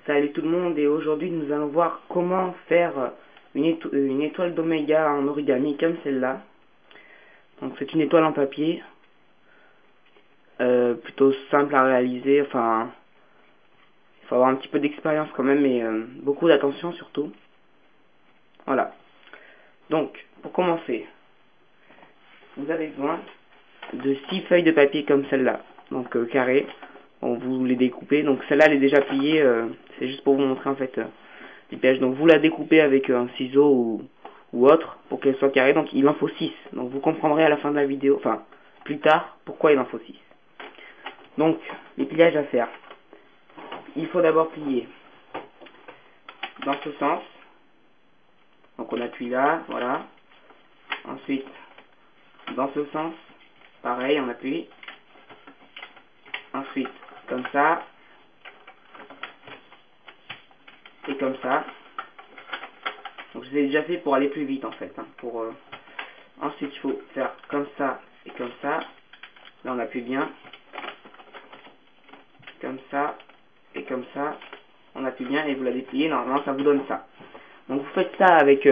Salut tout le monde, et aujourd'hui nous allons voir comment faire une étoile d'oméga en origami comme celle-là. Donc c'est une étoile en papier, plutôt simple à réaliser, enfin il faut avoir un petit peu d'expérience quand même et beaucoup d'attention surtout. Voilà. Donc pour commencer, vous avez besoin de 6 feuilles de papier comme celle-là, donc carrées. Bon, vous les découpez, donc celle-là elle est déjà pliée, c'est juste pour vous montrer en fait les pièges. Donc vous la découpez avec un ciseau ou autre pour qu'elle soit carrée, donc il en faut 6. Donc vous comprendrez à la fin de la vidéo, enfin plus tard, pourquoi il en faut 6. Donc les pliages à faire, il faut d'abord plier dans ce sens, donc on appuie là, voilà. Ensuite dans ce sens, pareil, on appuie. Ensuite comme ça et comme ça. Donc je l'ai déjà fait pour aller plus vite en fait, hein, ensuite il faut faire comme ça et comme ça. Là on appuie bien, comme ça et comme ça, on appuie bien et vous la dépliez, normalement ça vous donne ça. Donc vous faites ça avec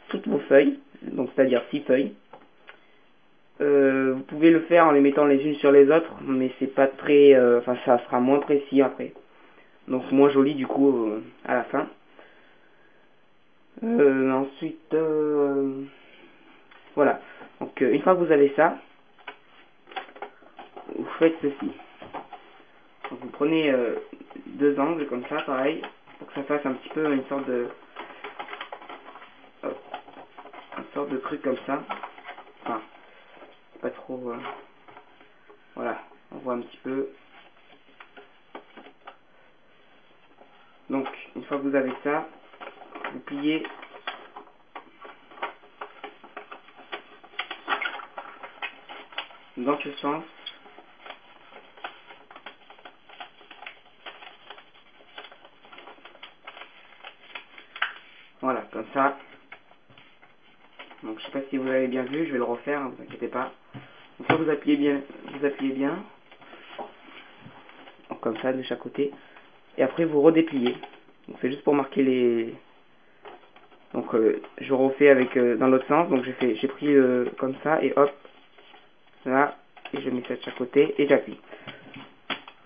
toutes vos feuilles, donc c'est-à-dire 6 feuilles. Vous pouvez le faire en les mettant les unes sur les autres, mais c'est pas très, enfin ça sera moins précis après, donc moins joli du coup à la fin. Ensuite, voilà. Donc une fois que vous avez ça, vous faites ceci. Donc, vous prenez deux angles comme ça, pareil, pour que ça fasse un petit peu une sorte de truc comme ça. Enfin, pas trop. Voilà, on voit un petit peu. Donc, une fois que vous avez ça, vous pliez dans ce sens. Voilà, comme ça. Donc, je sais pas si vous avez bien vu, je vais le refaire, ne vous inquiétez pas. Donc, ça, vous appuyez bien. Donc, comme ça, de chaque côté. Et après, vous redépliez. Donc, c'est juste pour marquer les. Donc, je refais avec dans l'autre sens. Donc, j'ai pris comme ça et hop, là, et je mets ça de chaque côté et j'appuie.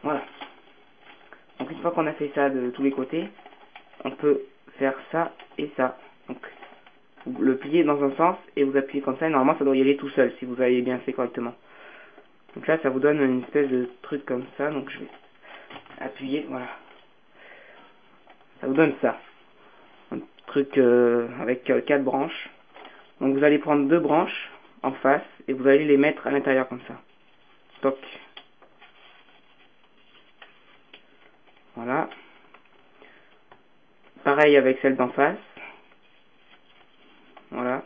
Voilà. Donc, une fois qu'on a fait ça de tous les côtés, on peut faire ça et ça. Donc, vous le pliez dans un sens et vous appuyez comme ça. Et normalement, ça doit y aller tout seul si vous avez bien fait correctement. Donc là, ça vous donne une espèce de truc comme ça. Donc, je vais appuyer. Voilà. Ça vous donne ça. Un truc avec 4 branches. Donc, vous allez prendre 2 branches en face et vous allez les mettre à l'intérieur comme ça. Toc. Voilà. Pareil avec celle d'en face. Voilà.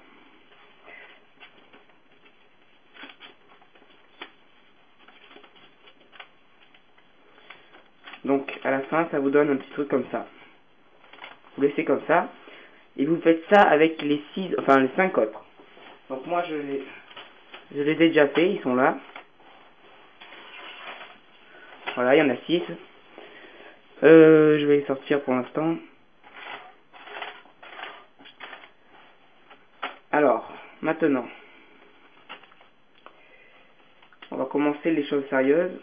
Donc à la fin, ça vous donne un petit truc comme ça. Vous laissez comme ça. Et vous faites ça avec les 5 autres. Donc moi, je les ai déjà fait. Ils sont là. Voilà, il y en a 6. Je vais les sortir pour l'instant. Alors, maintenant, on va commencer les choses sérieuses.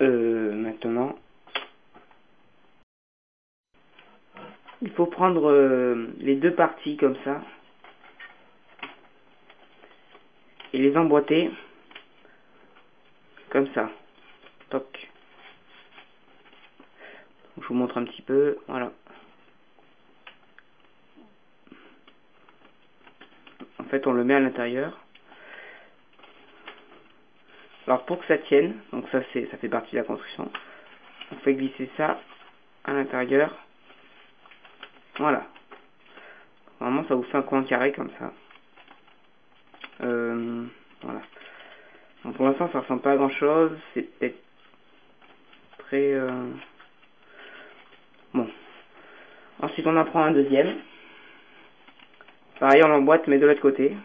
Maintenant, il faut prendre les deux parties comme ça et les emboîter comme ça. Toc. Je vous montre un petit peu. Voilà. En fait, on le met à l'intérieur. Alors pour que ça tienne, donc ça fait partie de la construction, on fait glisser ça à l'intérieur. Voilà. Normalement ça vous fait un coin carré comme ça. Voilà. Donc pour l'instant ça ressemble pas à grand chose, c'est peut-être très bon. Ensuite on en prend un deuxième. Pareil on l'emboîte mais de l'autre côté.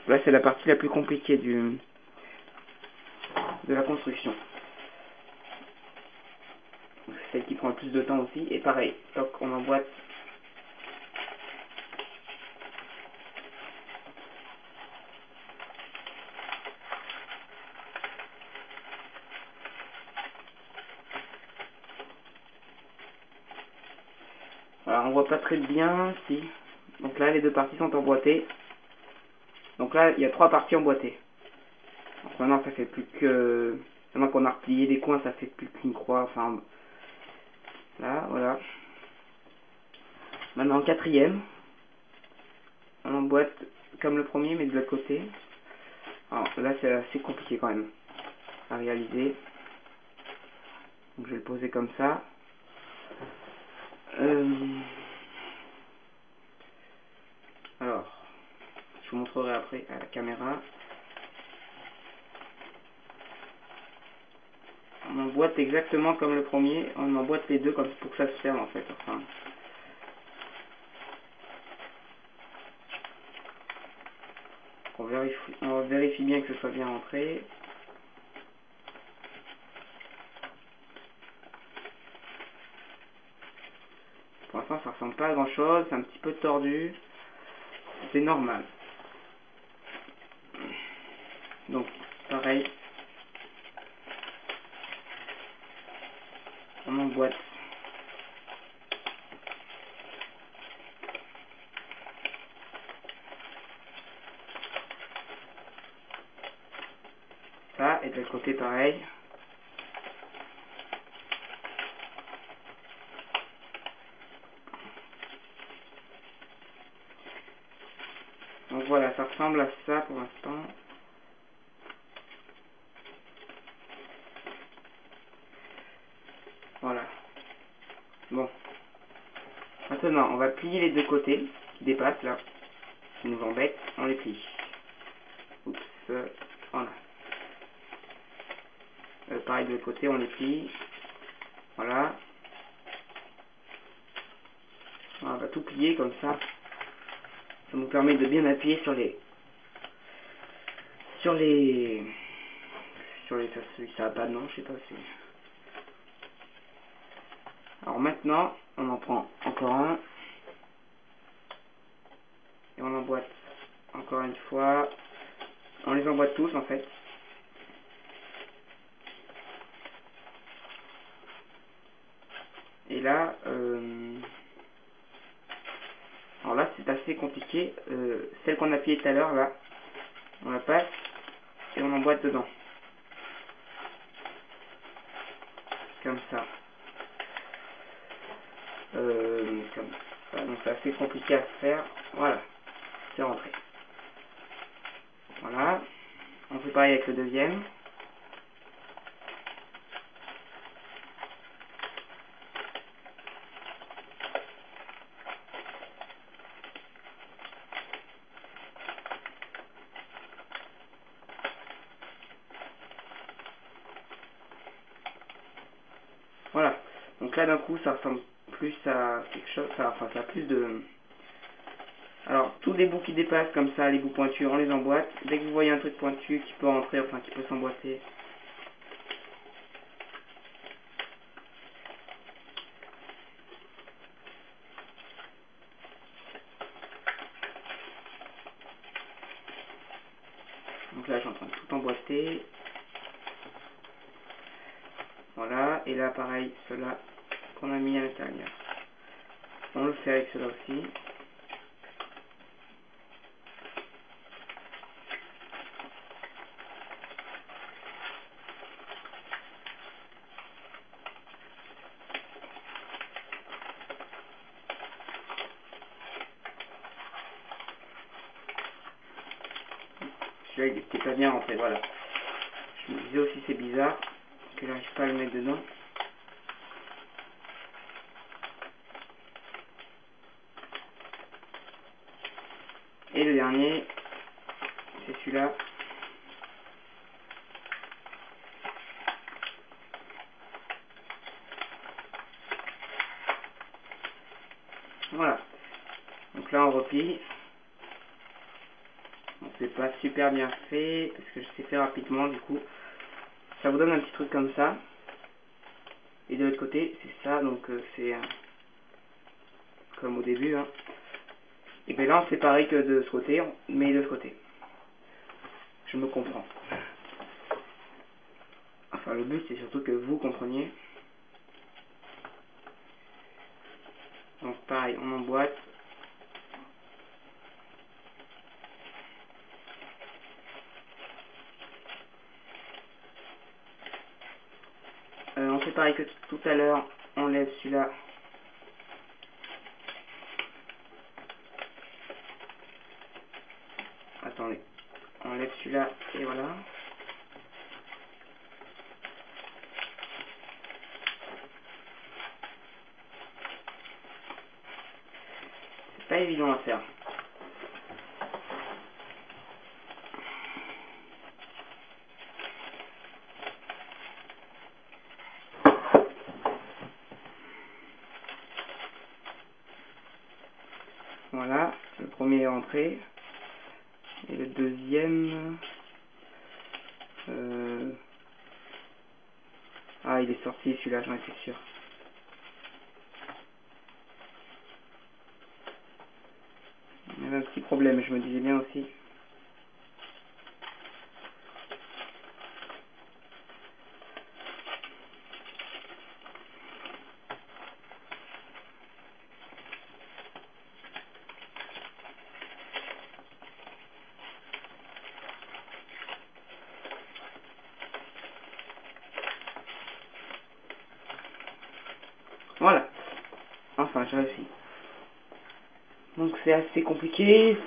Là c'est la partie la plus compliquée du de la construction. C'est celle qui prend le plus de temps aussi. Et pareil, toc, on emboîte. Alors, on voit pas très bien, si. Donc là, les deux parties sont emboîtées. Donc là, il y a 3 parties emboîtées. Donc maintenant, ça fait plus que... Maintenant qu'on a replié les coins, ça fait plus qu'une croix. Enfin, là, voilà. Maintenant, 4e. On emboîte comme le premier, mais de l'autre côté. Alors là, c'est assez compliqué quand même à réaliser. Donc je vais le poser comme ça. Alors, je vous montrerai après à la caméra. On emboîte exactement comme le premier. On emboîte les deux comme pour que ça se ferme en fait. Enfin, on vérifie bien que ce soit bien rentré. Pour l'instant, ça ressemble pas à grand chose. C'est un petit peu tordu. C'est normal. Donc, pareil. On emboîte. Ça, et de l'autre côté, pareil. Donc voilà, ça ressemble à ça pour l'instant. Voilà. Bon. Maintenant, on va plier les deux côtés qui dépassent là, qui nous embêtent. On les plie. Oups. Voilà. Pareil de l'autre côté, on les plie. Voilà. On va tout plier comme ça. Ça nous permet de bien appuyer sur les... Ça va pas de nom, je sais pas si... Alors maintenant, on en prend encore un. Et on emboîte encore une fois. On les emboîte tous en fait. Et là, alors là c'est assez compliqué. Celle qu'on a pliée tout à l'heure là, on la passe et on emboîte dedans. Comme ça. Comme ça. Donc c'est assez compliqué à faire. Voilà. C'est rentré. Voilà. On fait pareil avec le deuxième. Voilà. Donc là d'un coup ça ressemble plus à quelque chose. Enfin ça a plus de... Alors tous les bouts qui dépassent comme ça, les bouts pointus, on les emboîte. Dès que vous voyez un truc pointu qui peut rentrer, enfin qui peut s'emboîter, donc là, je suis en train de tout emboîter. Voilà. Et là, pareil, ceux-là qu'on a mis à l'intérieur. On le fait avec ceux-là aussi. Celui-là, il n'était pas bien rentré. Voilà. Je me disais aussi, c'est bizarre que j'arrive pas à le mettre dedans. Et le dernier, c'est celui-là. Voilà. Donc là, on replie. Bon, c'est pas super bien fait, parce que je sais faire rapidement, du coup. ça vous donne un petit truc comme ça. Et de l'autre côté, c'est ça, donc c'est comme au début. Hein. Et bien là, on fait pareil que de ce côté, mais de ce côté. Je me comprends. Enfin, le but, c'est surtout que vous compreniez. Donc pareil, on emboîte. On fait pareil que tout à l'heure, on lève celui-là. Attendez, on lève celui-là et voilà. C'est pas évident à faire. Voilà, le premier est rentré. Et le deuxième... Ah, il est sorti celui-là, j'en étais sûr. Il y avait un petit problème, je me disais bien aussi. Voilà. Enfin, j'ai réussi. Donc c'est assez compliqué.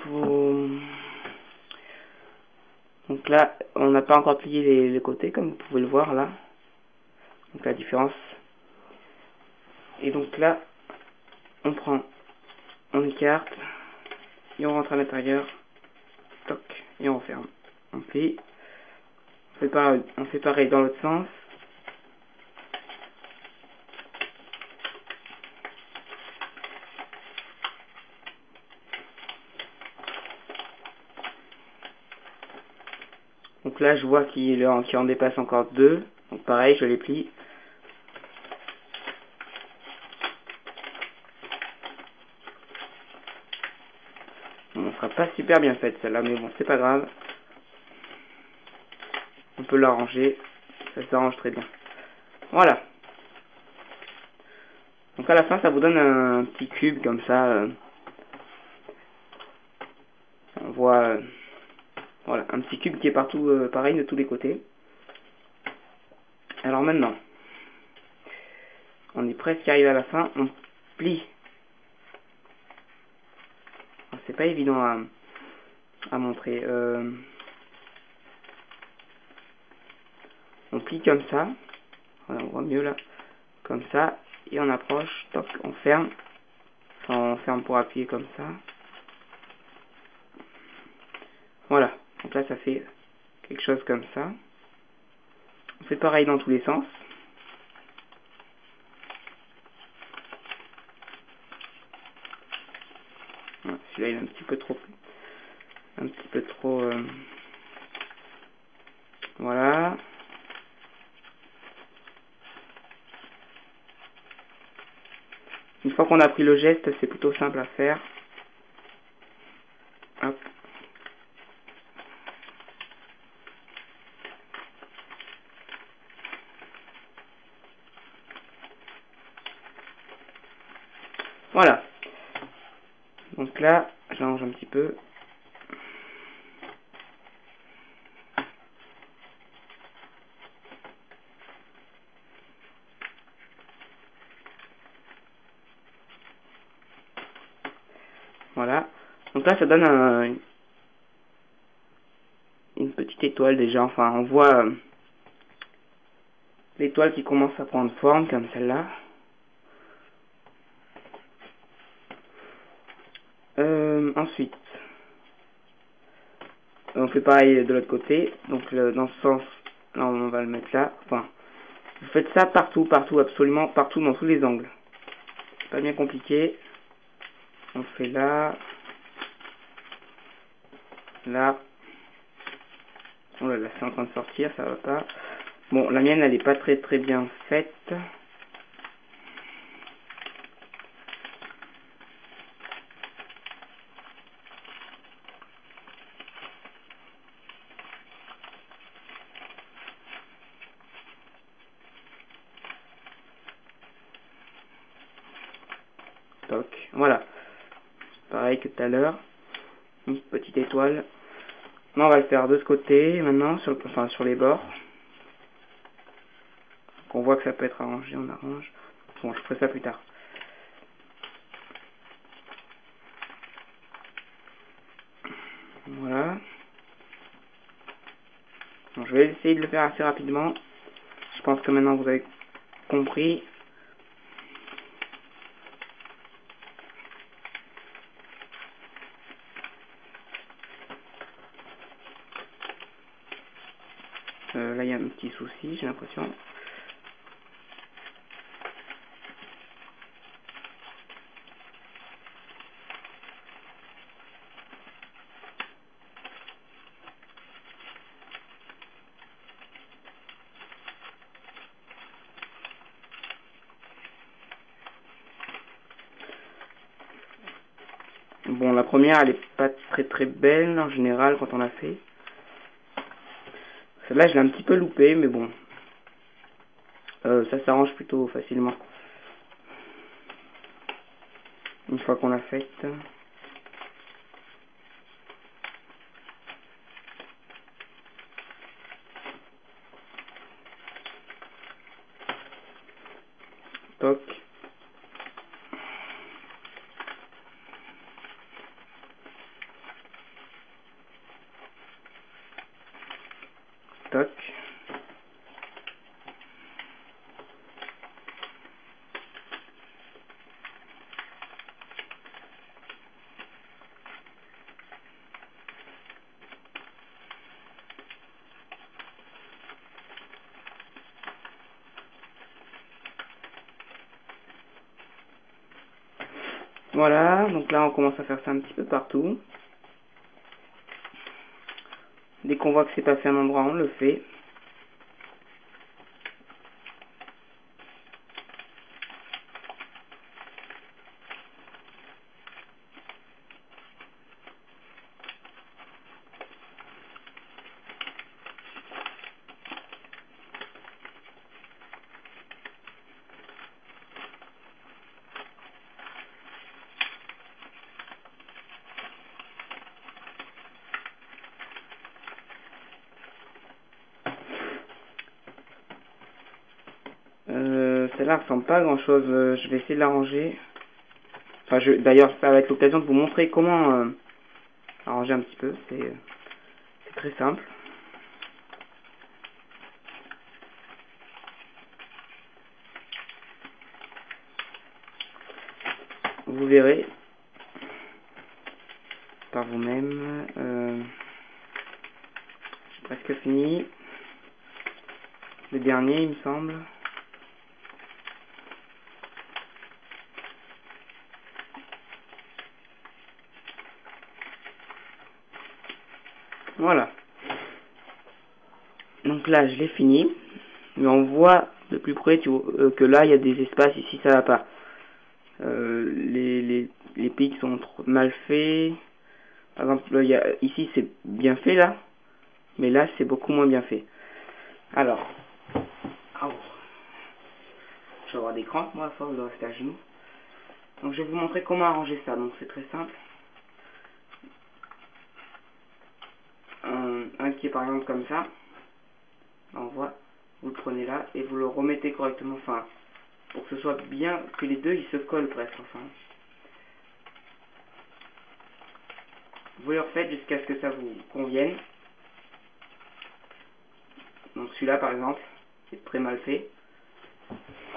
Donc là, on n'a pas encore plié les côtés, comme vous pouvez le voir là. Donc la différence. Et donc là, on prend, on écarte, et on rentre à l'intérieur. Toc, et on ferme. On plie. On fait pareil dans l'autre sens. Donc là, je vois qu'il en dépasse encore deux. Donc pareil, je les plie. Bon, on sera pas super bien faite celle-là, mais bon, c'est pas grave. On peut l'arranger. Ça s'arrange très bien. Voilà. Donc à la fin, ça vous donne un petit cube comme ça. On voit... voilà, un petit cube qui est partout pareil de tous les côtés. Alors maintenant, on est presque arrivé à la fin. On plie. C'est pas évident à montrer. On plie comme ça. Voilà, on voit mieux là. Comme ça. Et on approche. Toc, on ferme. Enfin, on ferme pour appuyer comme ça. Voilà. Donc là, ça fait quelque chose comme ça. On fait pareil dans tous les sens. Voilà, celui-là, il est un petit peu trop... voilà. Une fois qu'on a pris le geste, c'est plutôt simple à faire. Hop. Voilà. Donc là, j'arrange un petit peu. Voilà. Donc là, ça donne une petite étoile déjà. Enfin, on voit l'étoile qui commence à prendre forme, comme celle-là. Ensuite, on fait pareil de l'autre côté. Donc, dans ce sens, là, on va le mettre là. Enfin, vous faites ça partout, absolument partout, dans tous les angles. C'est pas bien compliqué. On fait là. Là. Oh là là, c'est en train de sortir, ça va pas. Bon, la mienne, elle est pas très bien faite. Toc, voilà. Pareil que tout à l'heure. Une petite étoile. Là, on va le faire de ce côté, maintenant, sur les bords. On voit que ça peut être arrangé, on arrange. Bon, je ferai ça plus tard. Voilà. Bon, je vais essayer de le faire assez rapidement. Je pense que maintenant vous avez compris. Là, il y a un petit souci, j'ai l'impression. Bon, la première, elle est pas très belle en général quand on l'a fait. Celle-là, je l'ai un petit peu loupé, mais bon. Ça s'arrange plutôt facilement. Une fois qu'on l'a faite. Toc. Toc. Voilà, donc là on commence à faire ça un petit peu partout. Dès qu'on voit que c'est pas fait à un endroit, on le fait. Celle-là ressemble pas à grand chose. Je vais essayer de l'arranger. Enfin, d'ailleurs, ça va être l'occasion de vous montrer comment arranger un petit peu. C'est très simple. Vous verrez par vous-même. J'ai presque fini. Le dernier, il me semble. Voilà. Donc là, je l'ai fini. Mais on voit de plus près que là, il y a des espaces. Ici, ça va pas. Les pics sont trop mal faits. Par exemple, ici, c'est bien fait, là. Mais là, c'est beaucoup moins bien fait. Alors. Oh. Je vais avoir des crampes, moi, à force de rester à genoux. Donc, je vais vous montrer comment arranger ça. Donc, c'est très simple. Un qui est par exemple comme ça. On voit. Vous le prenez là et vous le remettez correctement. Enfin, pour que ce soit bien, que les deux ils se collent presque. Enfin, vous le refaites jusqu'à ce que ça vous convienne. Donc celui-là par exemple, c'est très mal fait.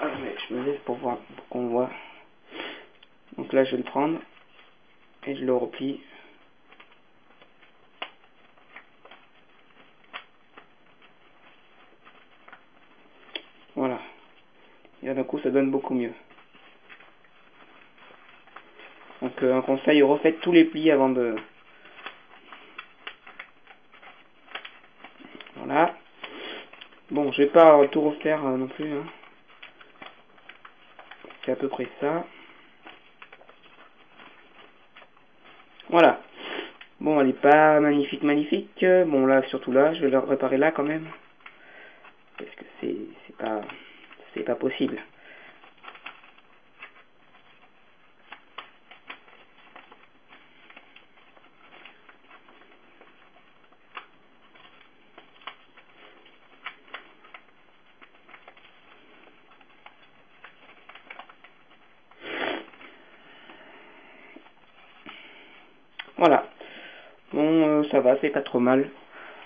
Ah, je me laisse pour voir, pour qu'on voit. Donc là je vais le prendre et je le replie. Voilà. Et là d'un coup ça donne beaucoup mieux. Donc un conseil, refaites tous les plis avant de... Voilà. Bon, je vais pas tout refaire non plus, hein. C'est à peu près ça. Voilà. Bon, elle est pas magnifique, magnifique. Bon, là, surtout là, je vais le réparer là quand même. Parce que c'est pas possible. Voilà. Bon, ça va, c'est pas trop mal.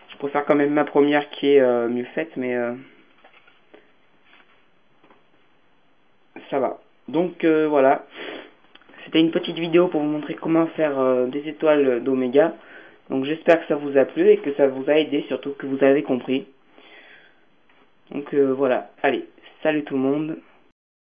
Je préfère quand même ma première qui est mieux faite, mais ça va. Donc voilà. C'était une petite vidéo pour vous montrer comment faire des étoiles d'oméga. Donc j'espère que ça vous a plu et que ça vous a aidé, surtout que vous avez compris. Donc voilà. Allez, salut tout le monde.